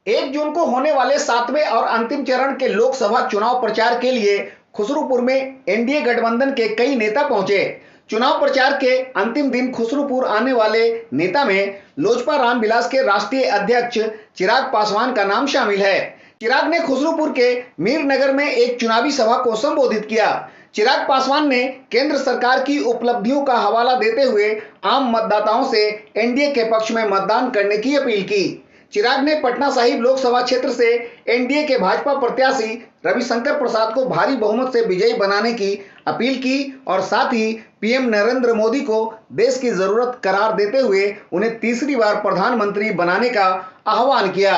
1 जून को होने वाले 7वें और अंतिम चरण के लोकसभा चुनाव प्रचार के लिए खुसरूपुर में एनडीए गठबंधन के कई नेता पहुंचे। चुनाव प्रचार के अंतिम दिन खुसरूपुर आने वाले नेता में लोजपा रामविलास के राष्ट्रीय अध्यक्ष चिराग पासवान का नाम शामिल है। चिराग ने खुसरूपुर के मीरनगर में एक चुनावी सभा को संबोधित किया। चिराग पासवान ने केंद्र सरकार की उपलब्धियों का हवाला देते हुए आम मतदाताओं से एनडीए के पक्ष में मतदान करने की अपील की। चिराग ने पटना साहिब लोकसभा क्षेत्र से एनडीए के भाजपा प्रत्याशी रविशंकर प्रसाद को भारी बहुमत से विजयी बनाने की अपील की और साथ ही पीएम नरेंद्र मोदी को देश की जरूरत करार देते हुए उन्हें तीसरी बार प्रधानमंत्री बनाने का आह्वान किया।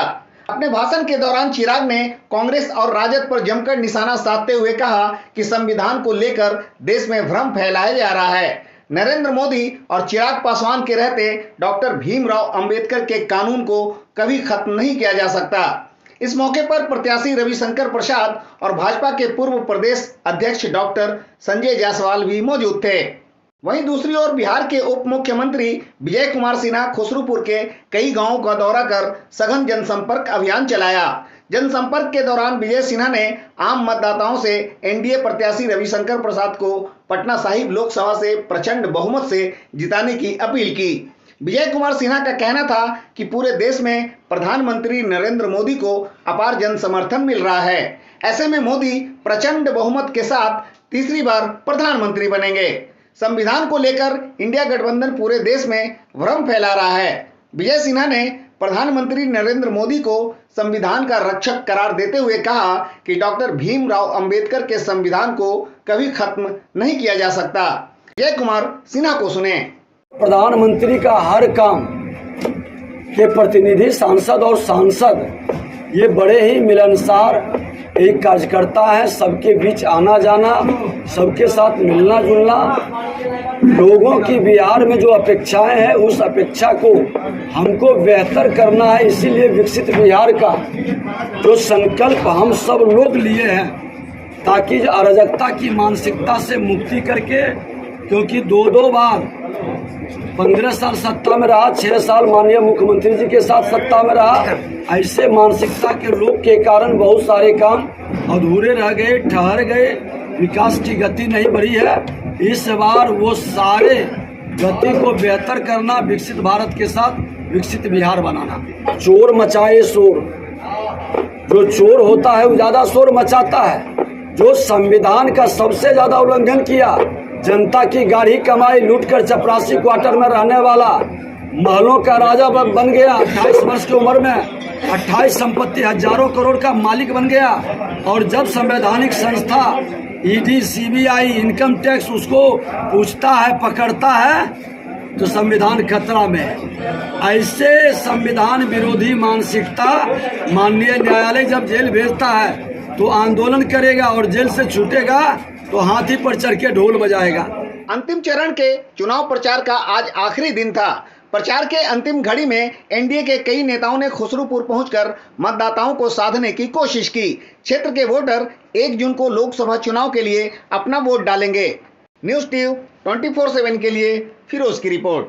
अपने भाषण के दौरान चिराग ने कांग्रेस और राजद पर जमकर निशाना साधते हुए कहा कि संविधान को लेकर देश में भ्रम फैलाया जा रहा है। नरेंद्र मोदी और चिराग पासवान के रहते डॉक्टर भीमराव अंबेडकर के कानून को कभी खत्म नहीं किया जा सकता। इस मौके पर प्रत्याशी रविशंकर प्रसाद और भाजपा के पूर्व प्रदेश अध्यक्ष डॉक्टर संजय जायसवाल भी मौजूद थे। वहीं दूसरी ओर बिहार के उप मुख्यमंत्री विजय कुमार सिन्हा खुसरूपुर के कई गांवों का दौरा कर सघन जनसंपर्क अभियान चलाया। जनसंपर्क के दौरान विजय सिन्हा ने आम मतदाताओं से एनडीए प्रत्याशी रविशंकर प्रसाद को पटना साहिब लोकसभा से प्रचंड बहुमत से जिताने की अपील की। विजय कुमार सिन्हा का कहना था कि पूरे देश में प्रधानमंत्री नरेंद्र मोदी को अपार जन समर्थन मिल रहा है। ऐसे में मोदी प्रचंड बहुमत के साथ तीसरी बार प्रधानमंत्री बनेंगे। संविधान को लेकर इंडिया गठबंधन पूरे देश में भ्रम फैला रहा है। विजय सिन्हा ने प्रधानमंत्री नरेंद्र मोदी को संविधान का रक्षक करार देते हुए कहा कि डॉक्टर भीमराव अंबेडकर के संविधान को कभी खत्म नहीं किया जा सकता। विजय कुमार सिन्हा को सुने। प्रधानमंत्री का हर काम के प्रतिनिधि सांसद और सांसद ये बड़े ही मिलनसार एक कार्यकर्ता है। सबके बीच आना जाना, सबके साथ मिलना जुलना, लोगों की बिहार में जो अपेक्षाएं हैं उस अपेक्षा को हमको बेहतर करना है। इसीलिए विकसित बिहार का जो संकल्प हम सब लोग लिए हैं ताकि अराजकता की मानसिकता से मुक्ति करके, क्योंकि दो बार 15 साल सत्ता में रहा, 6 साल माननीय मुख्यमंत्री जी के साथ सत्ता में रहा। ऐसे मानसिकता के लोग के कारण बहुत सारे काम अधूरे रह गए, ठहर गए, विकास की गति नहीं बढ़ी है। इस बार वो सारे गति को बेहतर करना, विकसित भारत के साथ विकसित बिहार बनाना। चोर मचाए शोर, जो चोर होता है वो ज्यादा शोर मचाता है। जो संविधान का सबसे ज्यादा उल्लंघन किया, जनता की गाढ़ी कमाई लूटकर चपरासी क्वार्टर में रहने वाला महलों का राजा बन गया। 28 वर्ष की उम्र में 28 संपत्ति हजारों करोड़ का मालिक बन गया। और जब संवैधानिक संस्था ईडी, सीबीआई, इनकम टैक्स उसको पूछता है, पकड़ता है, तो संविधान खतरा में है। ऐसे संविधान विरोधी मानसिकता माननीय न्यायालय जब जेल भेजता है तो आंदोलन करेगा और जेल से छूटेगा तो हाथी पर चढ़ के ढोल बजाएगा। अंतिम चरण के चुनाव प्रचार का आज आखिरी दिन था। प्रचार के अंतिम घड़ी में एनडीए के कई नेताओं ने खुसरूपुर पहुंचकर मतदाताओं को साधने की कोशिश की। क्षेत्र के वोटर 1 जून को लोकसभा चुनाव के लिए अपना वोट डालेंगे। न्यूज़ टीवी 24/7 के लिए फिरोज की रिपोर्ट।